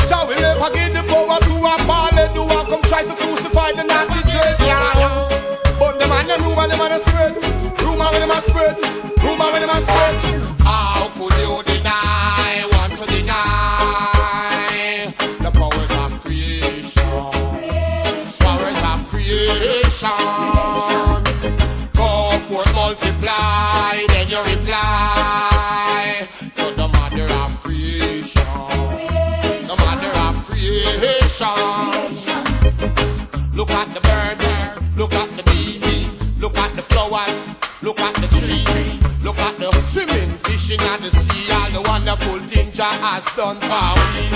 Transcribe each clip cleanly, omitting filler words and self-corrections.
Shall we never give the power to a ball and do a come try to crucify the Nazi church? Yeah. But the man you know and the man is spread. Rumor when them a spread. Rumor when them a spread. How could you deny? Want to deny the powers of creation? Powers of creation. Go forth, multiply, then you reply to the mother of creation. The mother of creation. Look at the bird, look at the bee, look at the flowers, look at the tree, look at the swimming, fishing at the sea, all the wonderful things Jah has done for me.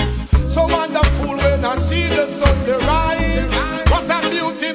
So wonderful when I see the sun rise. What a beauty